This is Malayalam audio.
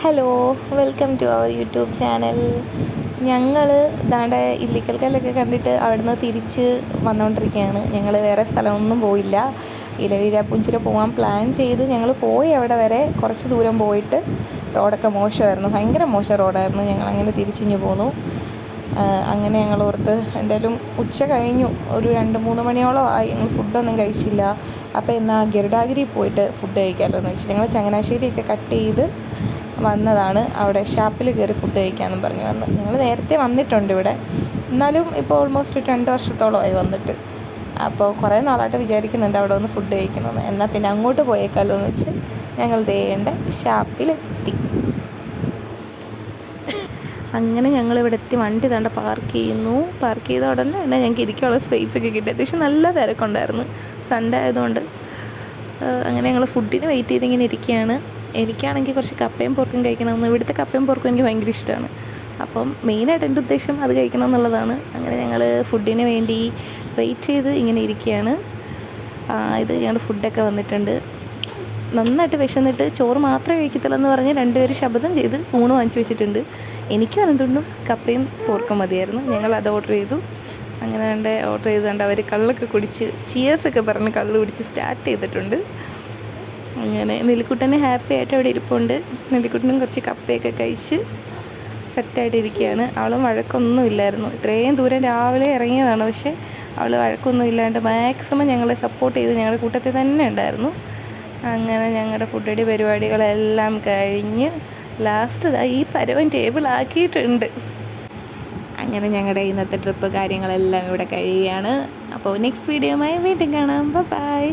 Hello, welcome to our YouTube channel. ഞങ്ങൾ ദാണ്ട ഇല്ലിക്കൽ കല്ലൊക്കെ കണ്ടിട്ട് അവിടുന്ന് തിരിച്ച് വന്നുകൊണ്ടിരിക്കുകയാണ്. ഞങ്ങൾ വേറെ സ്ഥലമൊന്നും പോയില്ല. ഇലവീഴാപ്പൂഞ്ചിറ പോകാൻ പ്ലാൻ ചെയ്ത് ഞങ്ങൾ പോയി. അവിടെ വരെ കുറച്ച് ദൂരം പോയിട്ട് റോഡൊക്കെ മോശമായിരുന്നു, ഭയങ്കര മോശം റോഡായിരുന്നു. ഞങ്ങളങ്ങനെ തിരിച്ചിഞ്ഞ് പോന്നു. അങ്ങനെ ഞങ്ങൾ ഓർത്ത് എന്തായാലും ഉച്ച കഴിഞ്ഞു, ഒരു 2-3 മണിയോളം ആയി. ഞങ്ങൾ ഫുഡൊന്നും കഴിച്ചില്ല. അപ്പോൾ എന്നാൽ ഗരുഡാഗിരി പോയിട്ട് ഫുഡ് കഴിക്കാമല്ലോ എന്ന് വെച്ച് ഞങ്ങൾ ചങ്ങനാശ്ശേരിയൊക്കെ കട്ട് ചെയ്ത് വന്നതാണ്. അവിടെ ഷാപ്പിൽ കയറി ഫുഡ് കഴിക്കാമെന്നും പറഞ്ഞു വന്ന്. ഞങ്ങൾ നേരത്തെ വന്നിട്ടുണ്ട് ഇവിടെ, എന്നാലും ഇപ്പോൾ ഓൾമോസ്റ്റ് 2 വർഷത്തോളമായി വന്നിട്ട്. അപ്പോൾ കുറേ നാളായിട്ട് വിചാരിക്കുന്നുണ്ട് അവിടെ ഒന്ന് ഫുഡ് കഴിക്കണമെന്ന്. എന്നാൽ പിന്നെ അങ്ങോട്ട് പോയേക്കാമല്ലോ എന്ന് വെച്ച് ഞങ്ങൾ ദേണ്ട ഷാപ്പിലെത്തി. അങ്ങനെ ഞങ്ങളിവിടെ എത്തി വണ്ടി തണ്ട പാർക്ക് ചെയ്യുന്നു. പാർക്ക് ചെയ്ത ഉടനെ തന്നെ ഞങ്ങൾക്ക് ഇരിക്കാനുള്ള സ്പേസൊക്കെ കിട്ടി. അത്യാവശ്യം നല്ല തിരക്കുണ്ടായിരുന്നു, സൺഡേ ആയതുകൊണ്ട്. അങ്ങനെ ഞങ്ങൾ ഫുഡിന് വെയിറ്റ് ചെയ്തിങ്ങനെ ഇരിക്കുകയാണ്. എനിക്കാണെങ്കിൽ കുറച്ച് കപ്പയും പോർക്കും കഴിക്കണമെന്ന്. ഇവിടുത്തെ കപ്പയും പോർക്കും എനിക്ക് ഭയങ്കര ഇഷ്ടമാണ്. അപ്പം മെയിനായിട്ട് എൻ്റെ ഉദ്ദേശം അത് കഴിക്കണം എന്നുള്ളതാണ്. അങ്ങനെ ഞങ്ങൾ ഫുഡിന് വേണ്ടി വെയിറ്റ് ചെയ്ത് ഇങ്ങനെ ഇരിക്കുകയാണ്. ഇത് ഞങ്ങളുടെ ഫുഡൊക്കെ വന്നിട്ടുണ്ട്. നന്നായിട്ട് വിശന്നിട്ട് ചോറ് മാത്രമേ കഴിക്കത്തുള്ളൂ പറഞ്ഞ് 2 പേര് ശബ്ദം ചെയ്ത് ഊണ് വാങ്ങിച്ച് വെച്ചിട്ടുണ്ട്. എനിക്ക് എന്തുകൊണ്ടും കപ്പയും പോർക്കും മതിയായിരുന്നു. ഞങ്ങൾ അത് ഓർഡർ ചെയ്തു. അങ്ങനെ ഓർഡർ ചെയ്തുകൊണ്ട് അവർ കള്ളൊക്കെ കുടിച്ച് ചിയേഴ്സൊക്കെ പറഞ്ഞ് കള്ള് കുടിച്ച് സ്റ്റാർട്ട് ചെയ്തിട്ടുണ്ട്. അങ്ങനെ നെല്ലിക്കുട്ടന് ഹാപ്പി ആയിട്ട് അവിടെ ഇരിപ്പുണ്ട്. നെല്ലിക്കുട്ടനും കുറച്ച് കപ്പയൊക്കെ കഴിച്ച് സെറ്റായിട്ട് ഇരിക്കുകയാണ്. അവളും വഴക്കൊന്നും ഇല്ലായിരുന്നു. ഇത്രയും ദൂരം രാവിലെ ഇറങ്ങിയതാണ്, പക്ഷേ അവൾ വഴക്കൊന്നും ഇല്ലാണ്ട് മാക്സിമം ഞങ്ങളെ സപ്പോർട്ട് ചെയ്ത് ഞങ്ങളുടെ കൂട്ടത്തിൽ തന്നെ ഉണ്ടായിരുന്നു. അങ്ങനെ ഞങ്ങളുടെ ഫുഡടി പരിപാടികളെല്ലാം കഴിഞ്ഞ് ലാസ്റ്റ് ഈ പരുവൻ ടേബിളാക്കിയിട്ടുണ്ട്. അങ്ങനെ ഞങ്ങളുടെ ഇന്നത്തെ ട്രിപ്പ് കാര്യങ്ങളെല്ലാം ഇവിടെ കഴിയുകയാണ്. അപ്പോൾ നെക്സ്റ്റ് വീഡിയോയുമായി വീണ്ടും കാണാം. ബൈ.